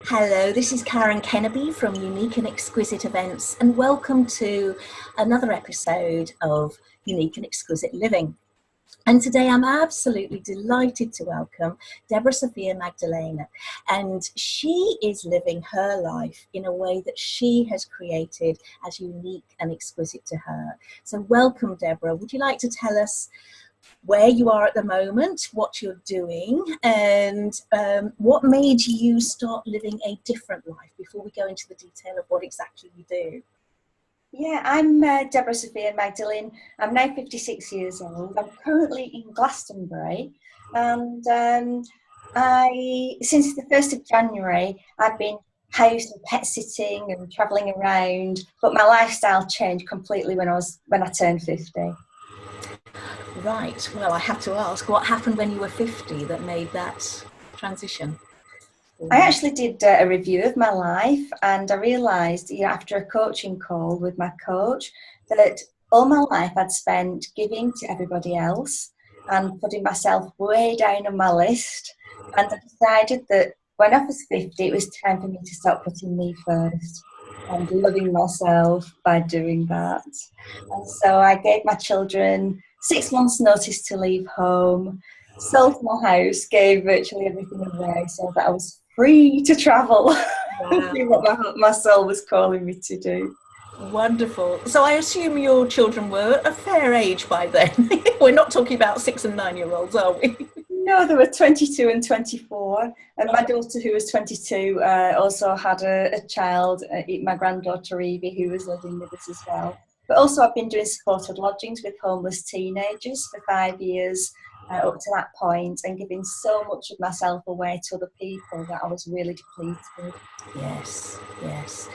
Hello, this is Karen Kennaby from Unique and Exquisite Events, and welcome to another episode of Unique and Exquisite Living. And today I'm absolutely delighted to welcome Debra Sofia Magdalene, and she is living her life in a way that she has created as unique and exquisite to her. So welcome, Debra. Would you like to tell us where you are at the moment, what you're doing, and what made you start living a different life before we go into the detail of what exactly you do? Yeah, I'm Debra Sofia Magdalene. I'm now 56 years old. I'm currently in Glastonbury, and since the 1st of January, I've been house and pet sitting and travelling around. But my lifestyle changed completely when I turned 50. Right, well, I have to ask, what happened when you were 50 that made that transition? I actually did a review of my life, and I realised, after a coaching call with my coach, that all my life I'd spent giving to everybody else and putting myself way down on my list. And I decided that when I was 50, it was time for me to start putting me first and loving myself by doing that. And so I gave my children 6 months' notice to leave home, sold my house, gave virtually everything away so that I was free to travel. Wow. Do what my soul was calling me to do. Wonderful. So I assume your children were a fair age by then. We're not talking about 6 and 9-year-olds, are we? No, they were 22 and 24. And my daughter, who was 22, also had a child, my granddaughter Evie, who was living with us as well. But also I've been doing supported lodgings with homeless teenagers for 5 years. Up to that point, and giving so much of myself away to other people that I was really depleted. Yes, yes.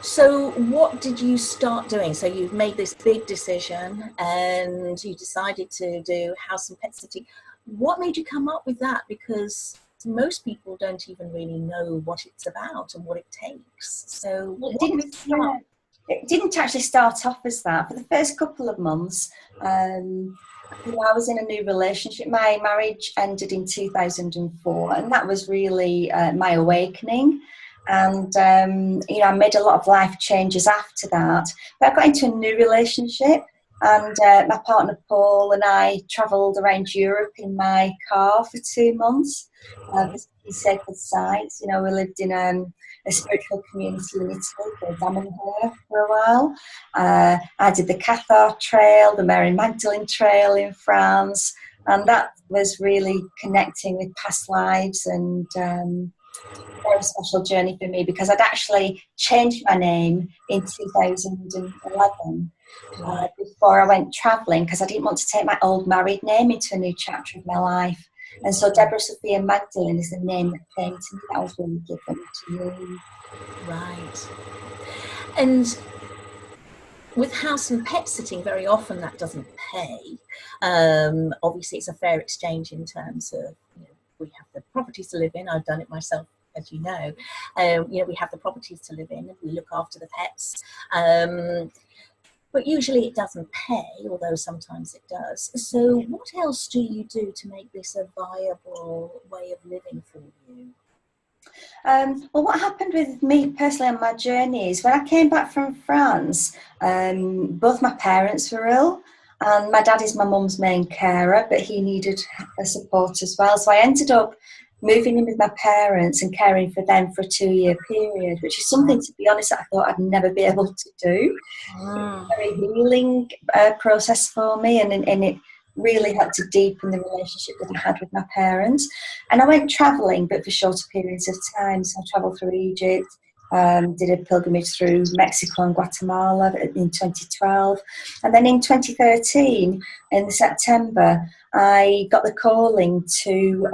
So what did you start doing? So you've made this big decision and you decided to do house and pet sitting. What made you come up with that? Because most people don't even really know what it's about and what it takes. So It didn't actually start off as that. For the first couple of months, I was in a new relationship. My marriage ended in 2004, and that was really my awakening. And I made a lot of life changes after that. But I got into a new relationship, and my partner Paul and I travelled around Europe in my car for 2 months, visiting sacred sites. We lived in a spiritual community in Italy called Damanhur for a while. I did the Cathar Trail, the Mary Magdalene Trail in France, and that was really connecting with past lives and a very special journey for me because I'd actually changed my name in 2011 before I went travelling because I didn't want to take my old married name into a new chapter of my life. And so Debra Sofia Magdalene is the name that came to me that I was really given to you. Right. And with house and pet sitting, very often that doesn't pay. Obviously, it's a fair exchange in terms of, we have the properties to live in. I've done it myself, as you know. We have the properties to live in and we look after the pets. But usually it doesn't pay, although sometimes it does. So what else do you do to make this a viable way of living for you? Well, what happened with me personally on my journey is when I came back from France, both my parents were ill, and my dad is my mum's main carer, but he needed support as well. So I ended up moving in with my parents and caring for them for a 2-year period, which is something, to be honest, that I thought I'd never be able to do. It was a very healing process for me, and it really helped to deepen the relationship that I had with my parents. And I went travelling, but for shorter periods of time. So I travelled through Egypt, did a pilgrimage through Mexico and Guatemala in 2012. And then in 2013, in September, I got the calling to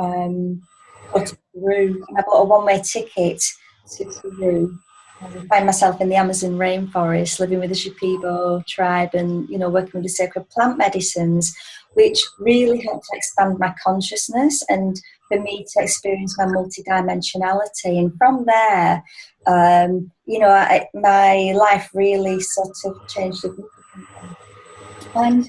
go to Peru. And I bought a one-way ticket to Peru. I find myself in the Amazon rainforest, living with the Shipibo tribe and, working with the sacred plant medicines, which really helped to expand my consciousness and for me to experience my multidimensionality. And from there, my life really sort of changed significantly. And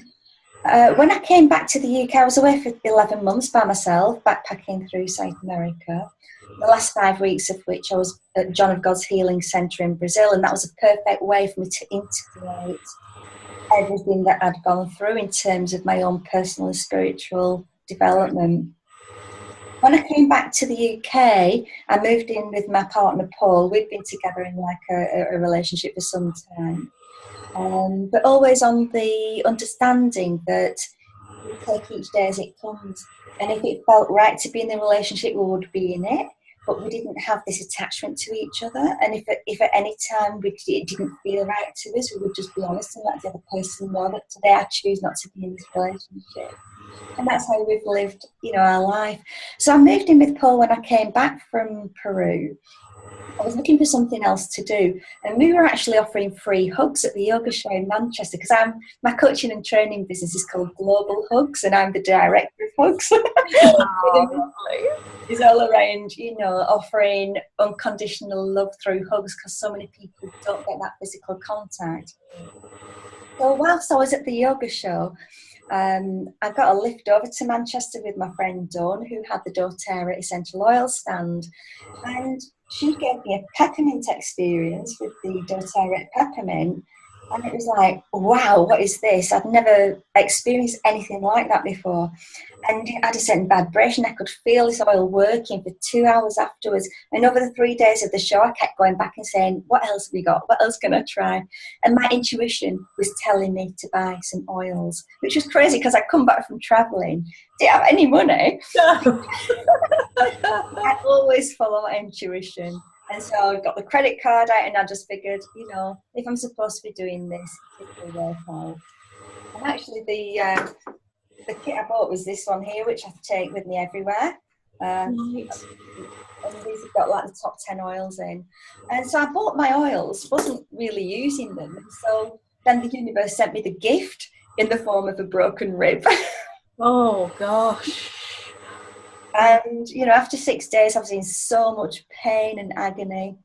When I came back to the UK, I was away for 11 months by myself, backpacking through South America. The last 5 weeks of which I was at John of God's Healing Centre in Brazil, and that was a perfect way for me to integrate everything that I'd gone through in terms of my own personal and spiritual development. When I came back to the UK, I moved in with my partner Paul. We'd been together in like a relationship for some time. But always on the understanding that we take each day as it comes. And if it felt right to be in the relationship, we would be in it. But we didn't have this attachment to each other. And if at any time it didn't feel right to us, we would just be honest and let the other person know that today I choose not to be in this relationship. And that's how we've lived, our life. So I moved in with Paul when I came back from Peru. I was looking for something else to do, and we were actually offering free hugs at the yoga show in Manchester, because my coaching and training business is called Global Hugs, and I'm the director of Hugs. It's all around, offering unconditional love through hugs, because so many people don't get that physical contact. So whilst I was at the yoga show, I got a lift over to Manchester with my friend Dawn, who had the doTERRA essential oil stand, and she gave me a peppermint experience with the doTERRA peppermint, and it was like, wow, what is this? I'd never experienced anything like that before, and it had a certain vibration. I could feel this oil working for 2 hours afterwards, and over the 3 days of the show I kept going back and saying, what else have we got? What else can I try? And my intuition was telling me to buy some oils, which was crazy because I'd come back from travelling, didn't have any money. I always follow my intuition. And so I got the credit card out, and I just figured, if I'm supposed to be doing this, it will work out. And actually the kit I bought was this one here, which I take with me everywhere. And these have got like the top 10 oils in. And so I bought my oils, wasn't really using them. And so then the universe sent me the gift in the form of a broken rib. Oh, gosh. And, after 6 days, I was in so much pain and agony.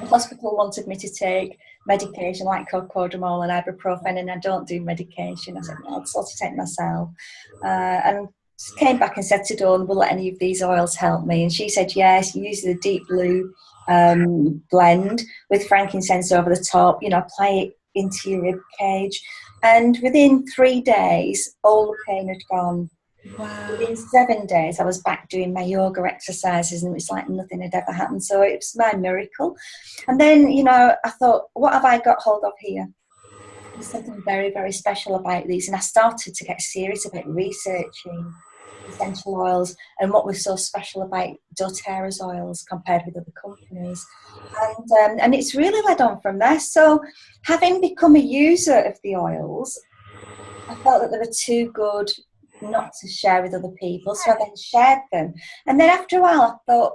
The hospital wanted me to take medication like cocodamol and ibuprofen, and I don't do medication. I said, no, I'll sort of take myself. And came back and said to Dawn, will any of these oils help me? And she said, yes, use the deep blue blend with frankincense over the top, apply it into your rib cage. And within 3 days, all the pain had gone. Wow. Within 7 days, I was back doing my yoga exercises, and it's like nothing had ever happened. So it was my miracle. And then, I thought, what have I got hold of here? There's something very, very special about these. And I started to get serious about researching essential oils and what was so special about doTERRA's oils compared with other companies. And it's really led on from there. So having become a user of the oils, I felt that they were too good not to share with other people, so I then shared them. And then after a while I thought,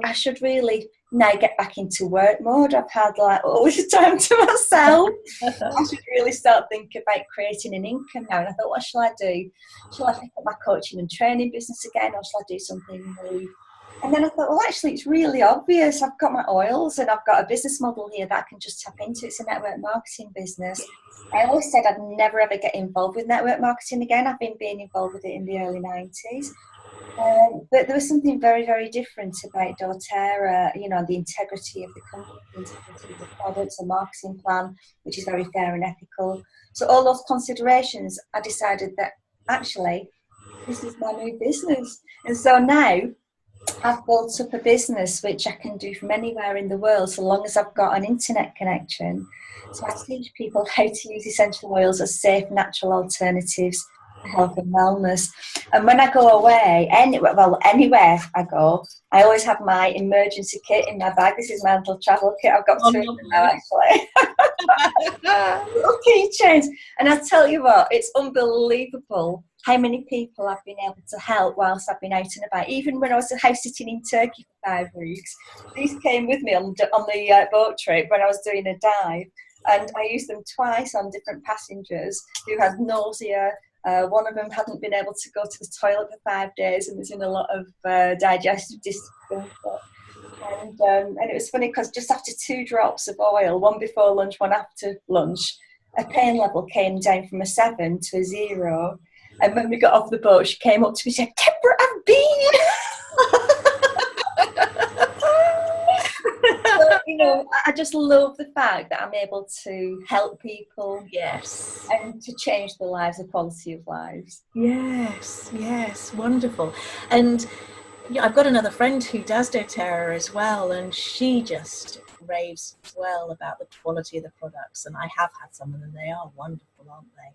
I should really now get back into work mode. I've had like all this time to myself. I should really start thinking about creating an income now. And I thought, what shall I do? Shall I pick up my coaching and training business again, or shall I do something new? And then I thought, well, actually, it's really obvious. I've got my oils, and I've got a business model here that I can just tap into. It's a network marketing business. I always said I'd never, ever get involved with network marketing again. I've been being involved with it in the early 90s. But there was something very, very different about doTERRA, the integrity of the company, the integrity of the products, the marketing plan, which is very fair and ethical. So all those considerations, I decided that actually, this is my new business. And so now, I've built up a business which I can do from anywhere in the world, so long as I've got an internet connection. So I teach people how to use essential oils as safe, natural alternatives for health and wellness. And when I go away, anywhere I go, I always have my emergency kit in my bag. This is my little travel kit. I've got two of them now, actually. Little keychains. And I tell you what, it's unbelievable how many people I've been able to help whilst I've been out and about. Even when I was house sitting in Turkey for 5 weeks, these came with me on the boat trip when I was doing a dive, and I used them twice on different passengers who had nausea. One of them hadn't been able to go to the toilet for 5 days and was in a lot of digestive discomfort. And it was funny because just after 2 drops of oil, one before lunch, one after lunch, her pain level came down from a 7 to a 0. And when we got off the boat, she came up to me and said, "Debra, I've been." So, you know, I just love the fact that I'm able to help people. Yes. And to change the lives, the quality of lives. Yes, yes, wonderful. And yeah, I've got another friend who does doTERRA as well, and she just raves as well about the quality of the products. And I have had some of them; they are wonderful, aren't they?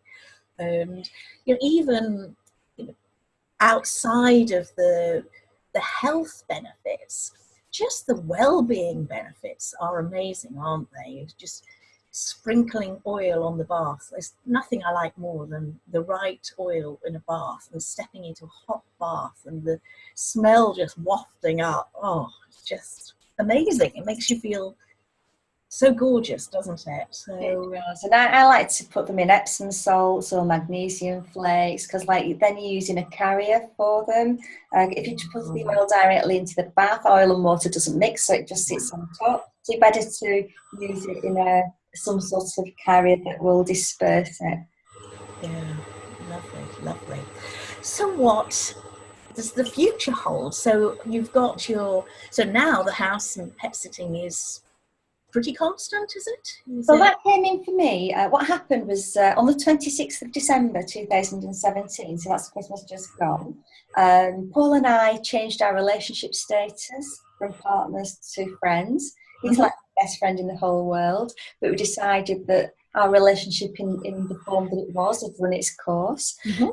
And you know, even outside of the health benefits, just the well-being benefits are amazing, aren't they? Just sprinkling oil on the bath. There's nothing I like more than the right oil in a bath and stepping into a hot bath and the smell just wafting up. Oh, it's just amazing. It makes you feel so gorgeous, doesn't it? So, it does. And I like to put them in Epsom salts or magnesium flakes, because like then you're using a carrier for them. If you just put the oil directly into the bath, oil and water doesn't mix, so it just sits on top. So it's better to use it in some sort of carrier that will disperse it. Yeah, lovely, lovely. So what does the future hold? So you've got so now the house and pet sitting is pretty constant, is it? So that came in for me. What happened was on the 26th of December 2017, so that's Christmas just gone, Paul and I changed our relationship status from partners to friends. He's like my best friend in the whole world, but we decided that our relationship in the form that it was had run its course. And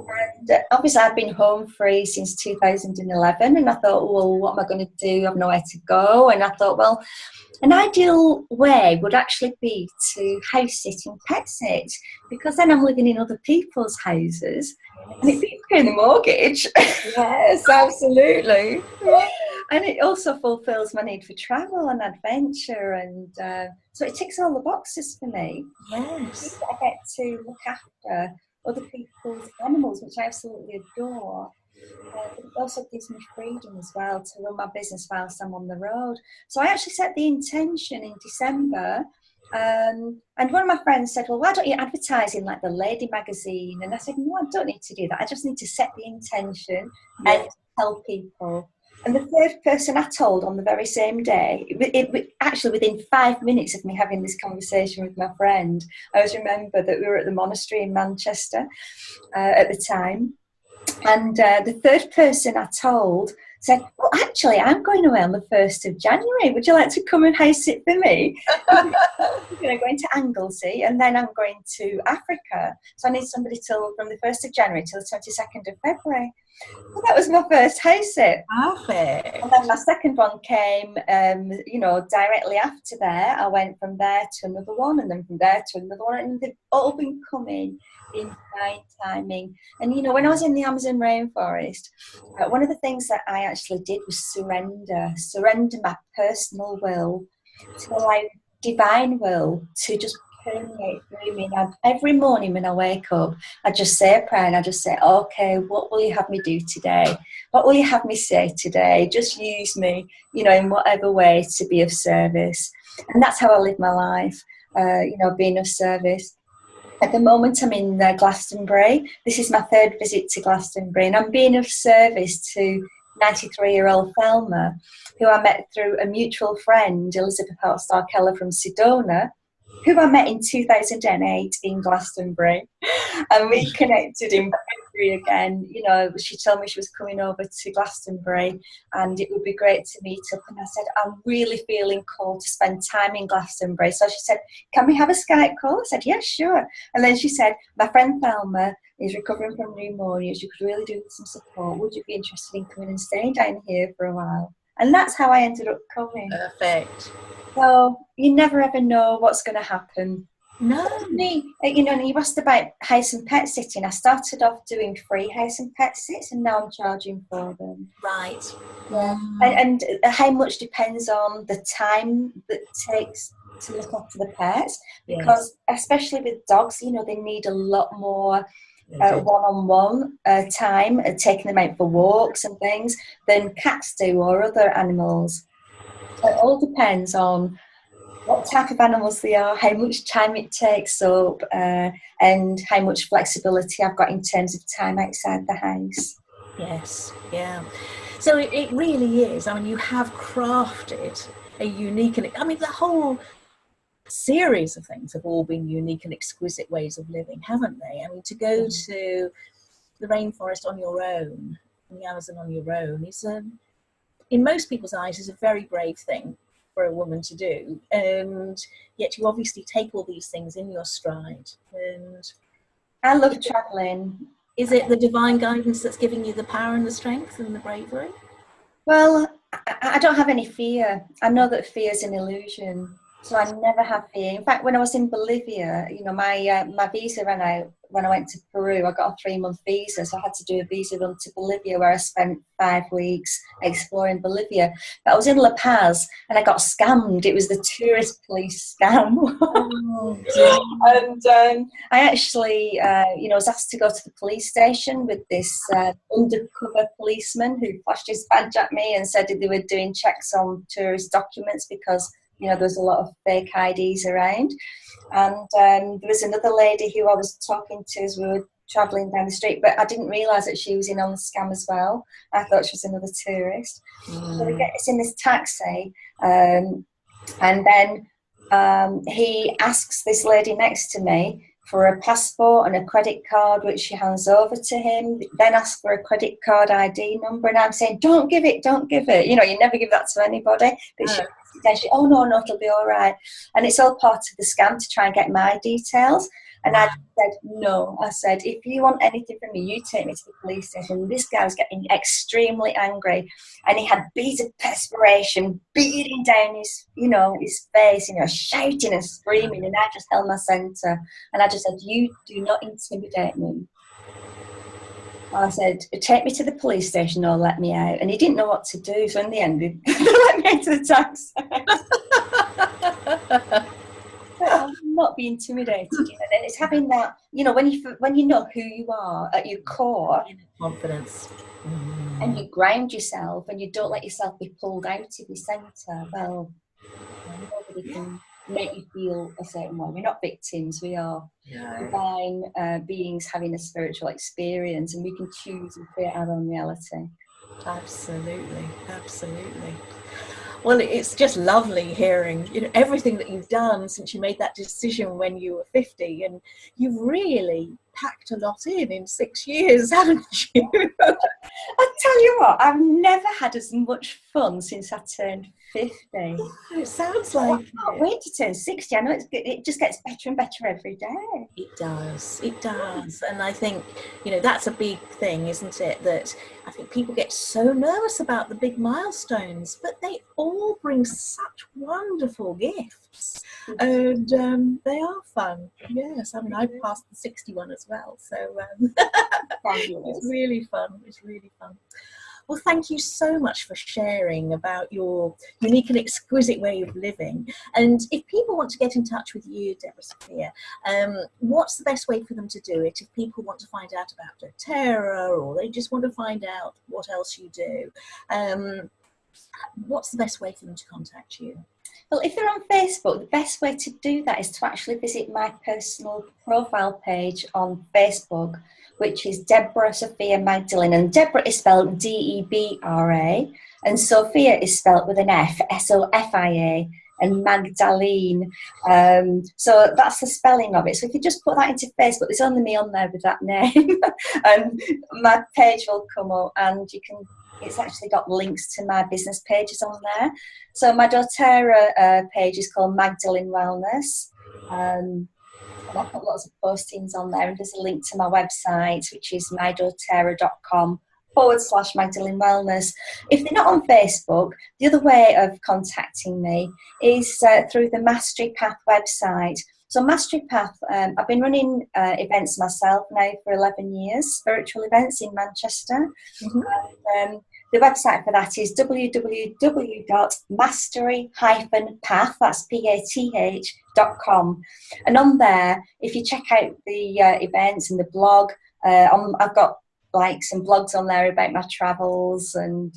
obviously I've been home free since 2011, and I thought, well, what am I going to do? I have nowhere to go. And I thought, well, an ideal way would actually be to house sit and pet sit, because then I'm living in other people's houses and it beats paying the mortgage. Yes, absolutely. And it also fulfills my need for travel and adventure, and so it ticks all the boxes for me. Yes. I get to look after other people's animals, which I absolutely adore. But it also gives me freedom as well to run my business whilst I'm on the road. So I actually set the intention in December, and one of my friends said, well, why don't you advertise in like the Lady magazine? And I said, no, I don't need to do that. I just need to set the intention and tell people. And the third person I told on the very same day, actually within 5 minutes of me having this conversation with my friend, I always remember that we were at the monastery in Manchester at the time. And the third person I told said, well, actually, I'm going away on the 1st of January. Would you like to come and house sit for me? I'm going to Anglesey, and then I'm going to Africa. So I need somebody from the 1st of January till the 22nd of February. Well, that was my first house sit. Perfect. And then my second one came, directly after there. I went from there to another one, and then from there to another one, and they've all been coming in fine timing. And when I was in the Amazon rainforest, one of the things that I actually did was surrender my personal will to allow divine will to just permeate through me. And every morning when I wake up, I just say a prayer, and I just say, okay, what will you have me do today? What will you have me say today? Just use me, in whatever way to be of service. And that's how I live my life, being of service. At the moment, I'm in Glastonbury. This is my third visit to Glastonbury, and I'm being of service to 93-year-old Thelma, who I met through a mutual friend, Elizabeth Hart-Starr-Keller from Sedona, who I met in 2008 in Glastonbury, and we connected in February again. She told me she was coming over to Glastonbury and it would be great to meet up, and I said, I'm really feeling called to spend time in Glastonbury. So she said, can we have a Skype call? I said, yes, sure. And then she said, my friend Thelma is recovering from pneumonia. She could really do with some support. Would you be interested in coming and staying down here for a while? And that's how I ended up coming. Perfect. So you never ever know what's going to happen. No. Me, and you asked about house and pet sitting. I started off doing free house and pet sits, and now I'm charging for them. Right. Yeah. And how much depends on the time that it takes to look after the pets, because especially with dogs, they need a lot more one-on-one time, taking them out for walks and things, than cats do or other animals. So it all depends on what what type of animals they are, how much time it takes up, and how much flexibility I've got in terms of time outside the house. Yes, yeah. So it really is. I mean, you have crafted a unique, and I mean, the whole series of things have all been unique and exquisite ways of living, haven't they? I mean, to go to the rainforest on your own, the Amazon on your own, is in most people's eyes, is a very brave thing for a woman to do, and yet you obviously take all these things in your stride. And I love travelling. is it the divine guidance that's giving you the power and the strength and the bravery? Well, I don't have any fear. I know that fear is an illusion, so I never have fear. In fact, when I was in Bolivia, you know, my visa ran out when I went to Peru. I got a 3-month visa, so I had to do a visa run to Bolivia, where I spent 5 weeks exploring Bolivia. But I was in La Paz and I got scammed. It was the tourist police scam. And I actually, you know, was asked to go to the police station with this undercover policeman who flashed his badge at me and said that they were doing checks on tourist documents because, you know, there's a lot of fake IDs around. And there was another lady who I was talking to as we were travelling down the street, but I didn't realise that she was in on the scam as well. I thought she was another tourist. So we get us in this taxi, and then he asks this lady next to me for a passport and a credit card, which she hands over to him, then asks for a credit card ID number, and I'm saying, don't give it, don't give it. You know, you never give that to anybody. But she, oh, no, it'll be all right. And it's all part of the scam to try and get my details. And I said, no. I said, if you want anything from me, you take me to the police station. And this guy was getting extremely angry, and he had beads of perspiration beating down his, you know, his face, you know, shouting and screaming. And I just held my centre, and I just said, you do not intimidate me. I said, take me to the police station or let me out. And he didn't know what to do. So in the end, he let me into the taxi. Not be intimidated, you know. And it's having that, you know, when you know who you are at your core, confidence, and you ground yourself, and you don't let yourself be pulled out of your centre. Well, nobody can make you feel a certain way. We're not victims. We are divine beings having a spiritual experience, and we can choose and create our own reality. Absolutely, absolutely. Well, it's just lovely hearing, you know, everything that you've done since you made that decision when you were 50, and you've really packed a lot in 6 years, haven't you? I tell you what, I've never had as much fun since I turned 50. It sounds like I can't wait to turn 60. I know it just gets better and better every day. It does, and I think, you know, that's a big thing, isn't it, that I think people get so nervous about the big milestones, but they all bring such wonderful gifts, and they are fun. Yes, I mean, I passed the 61 as well, so it's really fun. Well, thank you so much for sharing about your unique and exquisite way of living. And if people want to get in touch with you, Debra Sofia, what's the best way for them to do it? If people want to find out about DoTERRA, or they just want to find out what else you do, what's the best way for them to contact you? Well, if they're on Facebook, the best way to do that is to actually visit my personal profile page on Facebook, which is Debra Sofia Magdalene. And Debra is spelled Debra, and Sophia is spelled with an F, Sofia, and Magdalene. So that's the spelling of it. So if you just put that into Facebook, there's only me on there with that name, and my page will come up, and you can. It's actually got links to my business pages on there. So my DoTERRA page is called Magdalene Wellness. And I've got lots of postings on there, and there's a link to my website, which is mydoterra.com/Magdalene Wellness. If they're not on Facebook, the other way of contacting me is through the Mastery Path website. So Mastery Path, I've been running events myself now for 11 years, spiritual events in Manchester. And, the website for that is www.mastery-path, that's PATH.com. And on there, if you check out the events and the blog, I've got like some blogs on there about my travels and,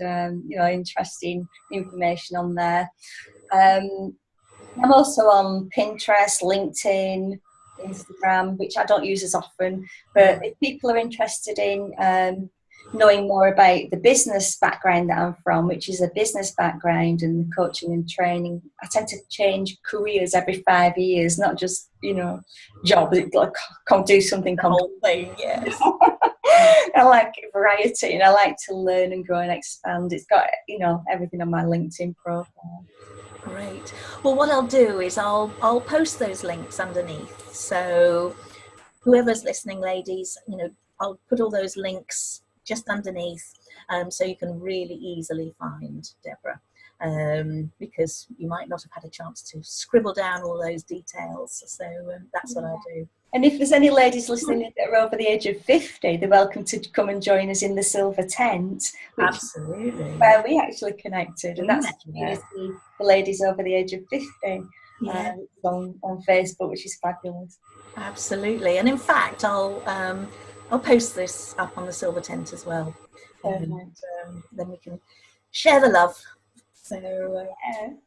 you know, interesting information on there. I'm also on Pinterest, LinkedIn, Instagram, which I don't use as often. But if people are interested in knowing more about the business background that I'm from, which is a business background and coaching and training, I tend to change careers every 5 years, not just, job. Like, can't do something The whole thing, yes. I like variety, and I like to learn and grow and expand. It's got, everything on my LinkedIn profile. Great. Well, what I'll do is I'll post those links underneath. So whoever's listening, ladies, I'll put all those links just underneath, so you can really easily find Debra, because you might not have had a chance to scribble down all those details. So that's what I'll do. And if there's any ladies listening that are over the age of 50, they're welcome to come and join us in the Silver Tent, which Absolutely, is where we actually connected. And that's the community for ladies over the age of 50. On Facebook, which is fabulous. Absolutely. And in fact, I'll post this up on the Silver Tent as well. And then we can share the love. So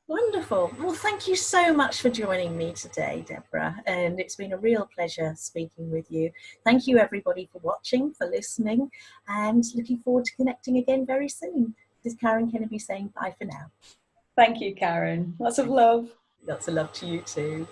wonderful. Well, thank you so much for joining me today, Debra. And it's been a real pleasure speaking with you. Thank you, everybody, for watching, for listening, and looking forward to connecting again very soon. This is Karen Kennaby saying bye for now. Thank you, Karen. Lots of love. Lots of love to you too.